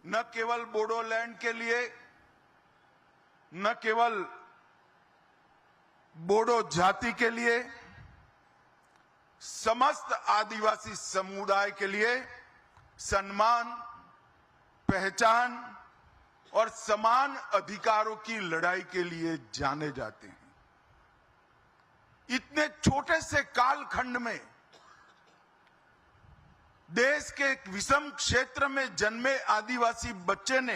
न केवल बोडोलैंड के लिए, न केवल बोडो जाति के लिए, समस्त आदिवासी समुदाय के लिए सम्मान, पहचान और समान अधिकारों की लड़ाई के लिए जाने जाते हैं। इतने छोटे से कालखंड में देश के एक विषम क्षेत्र में जन्मे आदिवासी बच्चे ने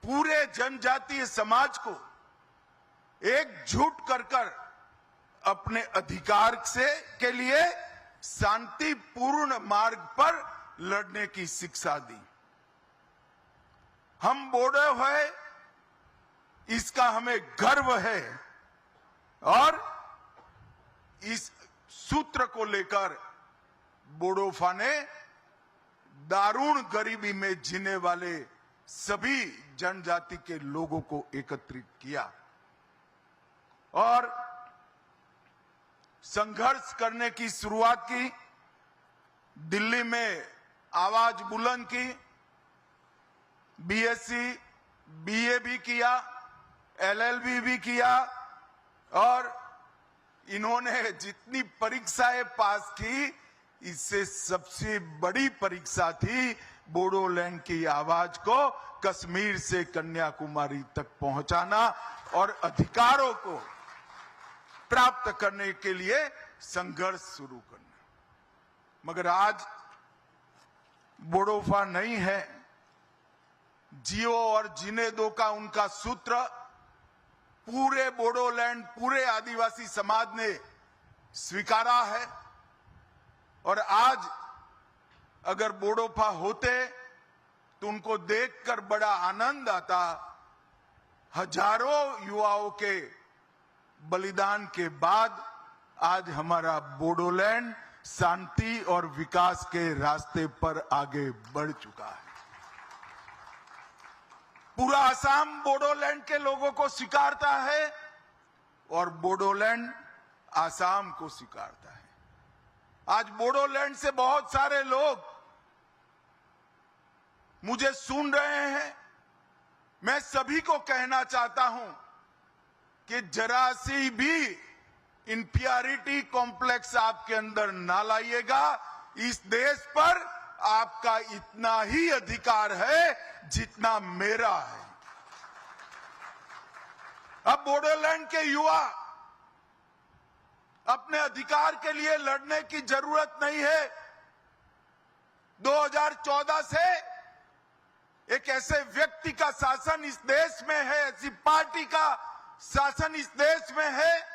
पूरे जनजातीय समाज को एकजुट कर अपने अधिकार के लिए शांतिपूर्ण मार्ग पर लड़ने की शिक्षा दी। हम बोडो है, इसका हमें गर्व है और इस सूत्र को लेकर बोडोफा ने दारुण गरीबी में जीने वाले सभी जनजाति के लोगों को एकत्रित किया और संघर्ष करने की शुरुआत की। दिल्ली में आवाज बुलंद की, बीएससी, बीए भी किया, एलएलबी भी किया और इन्होंने जितनी परीक्षाएं पास की, इससे सबसे बड़ी परीक्षा थी बोडोलैंड की आवाज को कश्मीर से कन्याकुमारी तक पहुंचाना और अधिकारों को प्राप्त करने के लिए संघर्ष शुरू करना। मगर आज बोडोफा नहीं है, जियो और जीने दो का उनका सूत्र पूरे बोडोलैंड, पूरे आदिवासी समाज ने स्वीकारा है और आज अगर बोडोफा होते तो उनको देखकर बड़ा आनंद आता। हजारों युवाओं के बलिदान के बाद आज हमारा बोडोलैंड शांति और विकास के रास्ते पर आगे बढ़ चुका है। पूरा असम बोडोलैंड के लोगों को स्वीकारता है और बोडोलैंड असम को स्वीकारता है। आज बोडोलैंड से बहुत सारे लोग मुझे सुन रहे हैं। मैं सभी को कहना चाहता हूं कि जरा सी भी इंफीरियरिटी कॉम्प्लेक्स आपके अंदर ना लाइएगा। इस देश पर आपका इतना ही अधिकार है जितना मेरा है। अब बोडोलैंड के युवा अपने अधिकार के लिए लड़ने की जरूरत नहीं है। 2014 से एक ऐसे व्यक्ति का शासन इस देश में है, ऐसी पार्टी का शासन इस देश में है,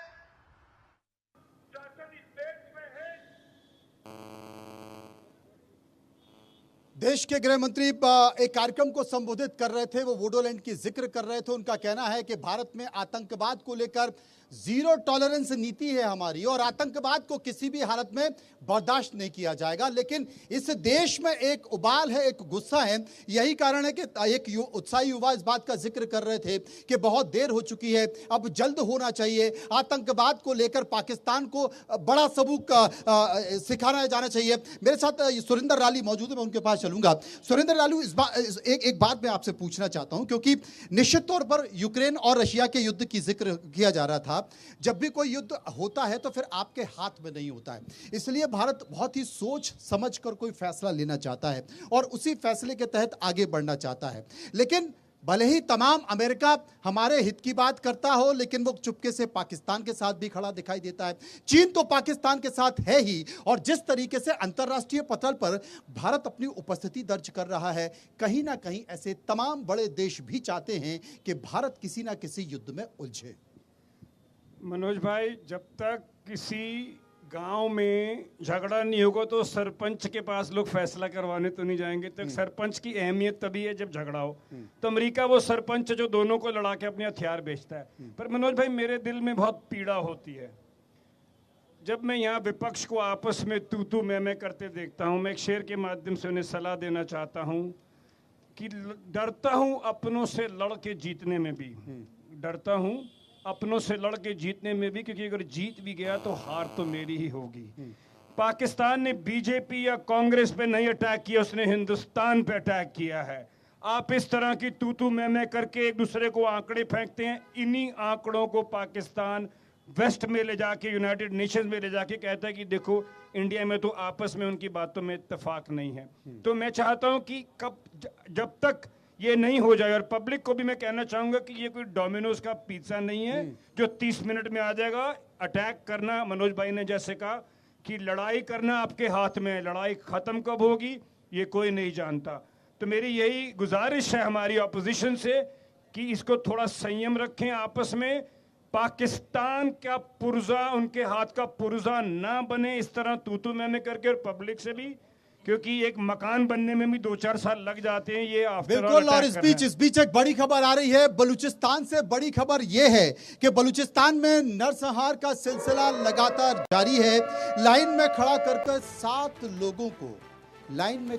देश के गृह मंत्री एक कार्यक्रम को संबोधित कर रहे थे। वो बोडोलैंड की जिक्र कर रहे थे। उनका कहना है कि भारत में आतंकवाद को लेकर जीरो टॉलरेंस नीति है हमारी और आतंकवाद को किसी भी हालत में बर्दाश्त नहीं किया जाएगा। लेकिन इस देश में एक उबाल है, एक गुस्सा है। यही कारण है कि एक उत्साही युवा इस बात का जिक्र कर रहे थे कि बहुत देर हो चुकी है, अब जल्द होना चाहिए। आतंकवाद को लेकर पाकिस्तान को बड़ा सबूक सिखाना जाना चाहिए। मेरे साथ सुरेंद्र राली मौजूद है, मैं उनके पास चलूंगा। सुरेंद्र रालू, एक बात मैं आपसे पूछना चाहता हूं, क्योंकि निश्चित तौर पर यूक्रेन और रशिया के युद्ध की जिक्र किया जा रहा था। जब भी कोई युद्ध होता है तो फिर आपके हाथ में नहीं होता है, इसलिए भारत बहुत ही सोच समझकर कोई फैसला लेना चाहता है और उसी फैसले के तहत आगे बढ़ना चाहता है। लेकिन भले ही तमाम अमेरिका हमारे हित की बात करता हो, लेकिन वो चुपके से पाकिस्तान के साथ भी खड़ा दिखाई देता है। चीन तो पाकिस्तान के साथ है ही, और जिस तरीके से अंतर्राष्ट्रीय पटल पर भारत अपनी उपस्थिति दर्ज कर रहा है, कहीं ना कहीं ऐसे तमाम बड़े देश भी चाहते हैं कि भारत किसी ना किसी युद्ध में उलझे। मनोज भाई, जब तक किसी गांव में झगड़ा नहीं होगा तो सरपंच के पास लोग फैसला करवाने तो नहीं जाएंगे। तो सरपंच की अहमियत तभी है जब झगड़ा हो। तो अमेरिका वो सरपंच जो दोनों को लड़ा के अपने हथियार बेचता है। पर मनोज भाई, मेरे दिल में बहुत पीड़ा होती है जब मैं यहाँ विपक्ष को आपस में तू मैं करते देखता हूँ। मैं एक शेर के माध्यम से उन्हें सलाह देना चाहता हूँ कि डरता हूँ अपनों से लड़ के जीतने में भी, डरता हूँ अपनों से लड़ के जीतने में भी, क्योंकि अगर जीत भी गया तो हार तो मेरी ही होगी। पाकिस्तान ने बीजेपी या कांग्रेस पे नहीं अटैक किया, उसने हिंदुस्तान पे अटैक किया है। आप इस तरह की तू मैं करके एक दूसरे को आंकड़े फेंकते हैं। इन्हीं आंकड़ों को पाकिस्तान वेस्ट में ले जाके, यूनाइटेड नेशंस में ले जाके कहता है कि देखो इंडिया में तो आपस में उनकी बातों में इत्तेफाक नहीं है। तो मैं चाहता हूं कि जब तक ये नहीं हो जाए, और पब्लिक को भी मैं कहना चाहूंगा कि ये कोई डोमिनोज का पिज्जा नहीं है जो 30 मिनट में आ जाएगा। अटैक करना, मनोज भाई ने जैसे कहा कि लड़ाई करना आपके हाथ में है, लड़ाई खत्म कब होगी ये कोई नहीं जानता। तो मेरी यही गुजारिश है हमारी ऑपोजिशन से कि इसको थोड़ा संयम रखें आपस में। पाकिस्तान का पुर्जा उनके हाथ का पुर्जा ना बने इस तरह तू मैं करके, और पब्लिक से भी, क्योंकि एक मकान बनने में भी 2-4 साल लग जाते हैं। ये बिल्कुल। और इस बीच एक बड़ी खबर आ रही है बलूचिस्तान से। बड़ी खबर यह है कि बलूचिस्तान में नरसंहार का सिलसिला लगातार जारी है। लाइन में खड़ा कर 7 लोगों को लाइन में